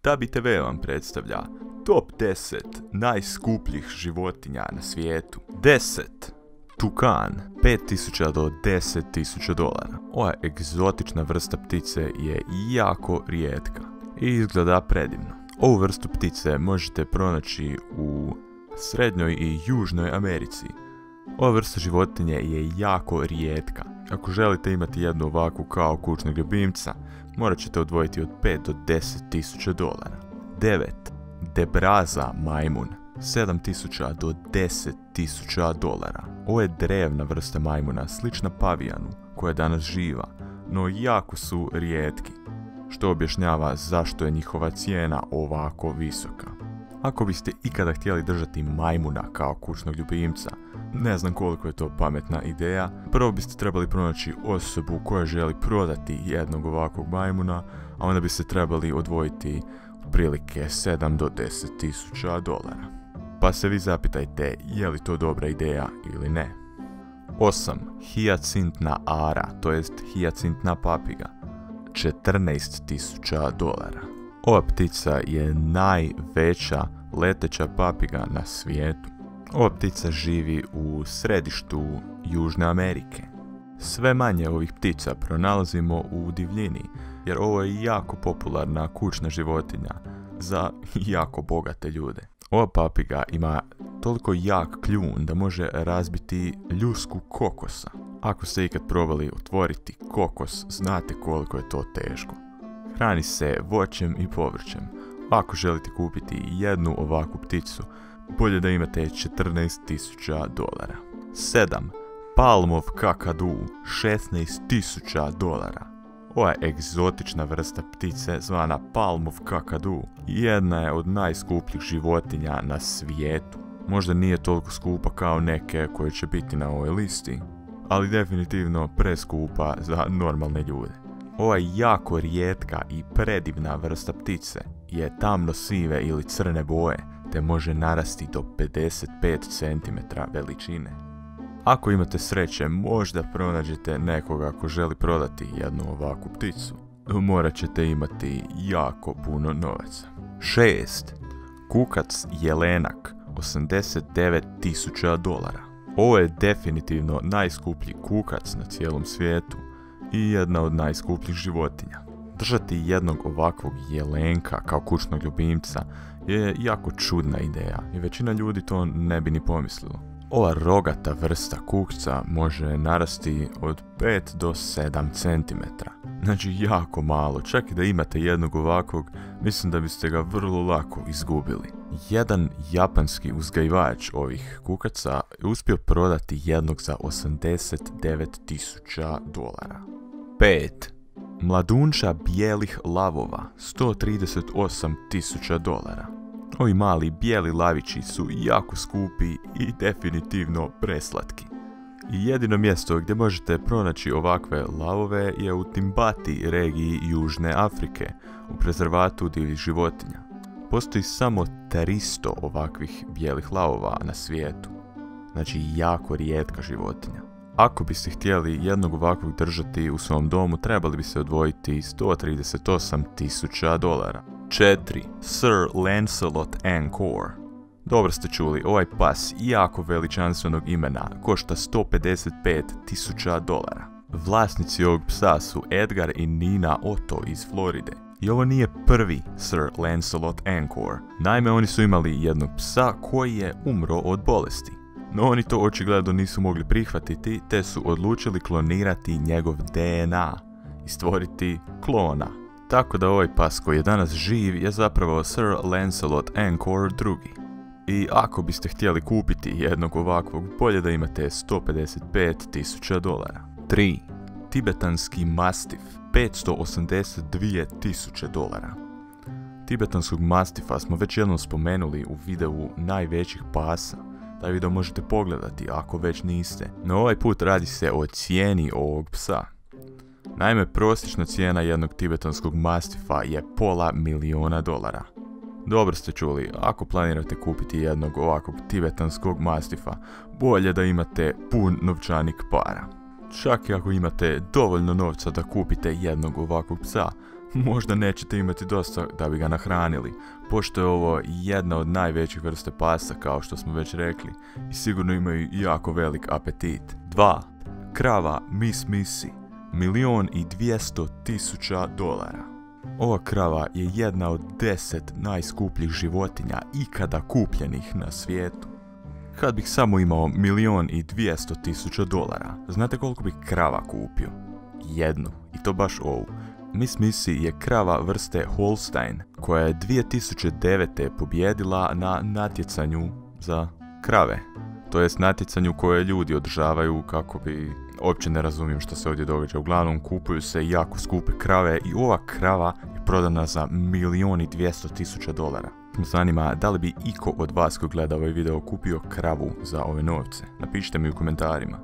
DaBiTV vam predstavlja top 10 najskupljih životinja na svijetu. 10. Tukan, 5.000 do 10.000 dolara. Ova egzotična vrsta ptice je jako rijetka i izgleda predivno. Ovu vrstu ptice možete pronaći u Srednjoj i Južnoj Americi. Ova vrsta životinje je jako rijetka. Ako želite imati jednu ovakvu kao kućnog ljubimca, morat ćete odvojiti od 5 do 10.000 dolara. 9. Debraza majmun, 7.000 do 10.000 dolara. Ovo je drevna vrsta majmuna, slična pavijanu, koja je danas živa, no jako su rijetki, što objašnjava zašto je njihova cijena ovako visoka. Ako biste ikada htjeli držati majmuna kao kućnog ljubimca, ne znam koliko je to pametna ideja. Prvo biste trebali pronaći osobu koja želi prodati jednog ovakvog majmuna, a onda biste trebali odvojiti otprilike 7 do 10.000 dolara. Pa se vi zapitajte je li to dobra ideja ili ne. 8. Hijacintna ara, to jest hijacintna papiga, 14.000 dolara. Ova ptica je najveća leteća papiga na svijetu. Ova ptica živi u središtu Južne Amerike. Sve manje ovih ptica pronalazimo u divljini, jer ovo je jako popularna kućna životinja za jako bogate ljude. Ova papiga ima toliko jak kljun da može razbiti ljusku kokosa. Ako ste ikad probali otvoriti kokos, znate koliko je to teško. Hrani se voćem i povrćem. Ako želite kupiti jednu ovakvu pticu, bolje da imate 14.000 dolara. 7. Palmov kakadu, 16.000 dolara. Ova je egzotična vrsta ptice zvana palmov kakadu. Jedna je od najskupljih životinja na svijetu. Možda nije toliko skupa kao neke koje će biti na ovoj listi, ali definitivno preskupa za normalne ljude. Ova jako rijetka i predivna vrsta ptice je tamno sive ili crne boje, te može narasti do 55 cm veličine. Ako imate sreće, možda pronađete nekoga ko želi prodati jednu ovakvu pticu. Morat ćete imati jako puno novaca. 6. Kukac jelenak, 89.000 dolara. Ovo je definitivno najskuplji kukac na cijelom svijetu i jedna od najskupljih životinja. Držati jednog ovakvog jelenka kao kućnog ljubimca je jako čudna ideja i većina ljudi to ne bi ni pomislilo. Ova rogata vrsta kukca može narasti od 5 do 7 cm. Znači jako malo, čak i da imate jednog ovakvog, mislim da biste ga vrlo lako izgubili. Jedan japanski uzgajivač ovih kukaca je uspio prodati jednog za 89.000 dolara. 5. Mladunča bijelih lavova, 138.000 dolara. Ovi mali bijeli lavići su jako skupi i definitivno preslatki. I jedino mjesto gdje možete pronaći ovakve lavove je u Timbati regiji Južne Afrike, u prezervatu divljih životinja. Postoji samo 300 ovakvih bijelih lavova na svijetu. Znači jako rijetka životinja. Ako biste htjeli jednog ovakvog držati u svom domu, trebali biste odvojiti 138.000 dolara. 4. Sir Lancelot Encore. Dobro ste čuli, ovaj pas jako veličanstvenog imena košta 155.000 dolara. Vlasnici ovog psa su Edgar i Nina Otto iz Floride. I ovo nije prvi Sir Lancelot Encore. Naime, oni su imali jednog psa koji je umro od bolesti. No oni to očigledno nisu mogli prihvatiti, te su odlučili klonirati njegov DNA i stvoriti klona. Tako da ovaj pas koji je danas živ je zapravo Sir Lancelot Encore II. I ako biste htjeli kupiti jednog ovakvog, bolje da imate 155.000 dolara. 3. Tibetanski mastif, 582.000 dolara. Tibetanskog mastifa smo već jednom spomenuli u videu najvećih pasa. Taj video možete pogledati ako već niste. No ovaj put radi se o cijeni ovog psa. Naime, prosječna cijena jednog tibetanskog mastifa je $500.000 dolara. Dobro ste čuli, ako planirate kupiti jednog ovakvog tibetanskog mastifa, bolje da imate pun novčanik para. Čak i ako imate dovoljno novca da kupite jednog ovakvog psa, možda nećete imati dosta da bi ga nahranili, pošto je ovo jedna od najvećih vrste pasa, kao što smo već rekli, i sigurno imaju jako velik apetit. 2. Krava Miss Missy, $1.200.000. Ova krava je jedna od 10 najskupljih životinja ikada kupljenih na svijetu. Kad bih samo imao $1.200.000, znate koliko bih krava kupio? Jednu, i to baš ovu. Miss Missy je krava vrste Holstein, koja je 2009. pobjedila na natjecanju za krave. To jest natjecanju koje ljudi održavaju kako bi... Uopće ne razumijem što se ovdje događa. Uglavnom kupuju se jako skupe krave i ova krava je prodana za $1.200.000. Me zanima da li bi iko od vas koji gleda ovaj video kupio kravu za ove novce. Napišite mi u komentarima.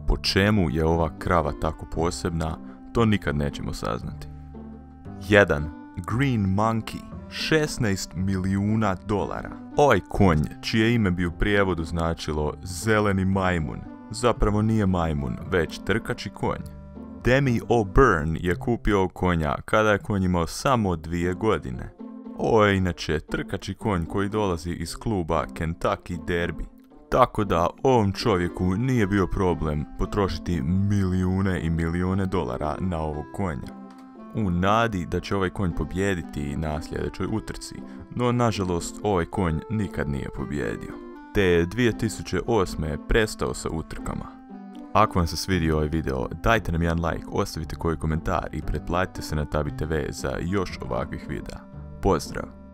Po čemu je ova krava tako posebna, to nikad nećemo saznati. 1. Green Monkey, $16 milijuna. Ovaj konj, čije ime bi u prijevodu značilo zeleni majmun, zapravo nije majmun, već trkači konj. Demi O'Byrne je kupio konja kada je konj imao samo 2 godine. Ovo je inače trkači konj koji dolazi iz kluba Kentucky Derby. Tako da ovom čovjeku nije bio problem potrošiti milijune i milijune dolara na ovog konja, u nadi da će ovaj konj pobijediti na sljedećoj utrci, no nažalost ovaj konj nikad nije pobijedio. Te 2008. je prestao sa utrkama. Ako vam se svidio ovaj video, dajte nam jedan like, ostavite koji komentar i pretplatite se na Tabi TV za još ovakvih videa. Pozdrav!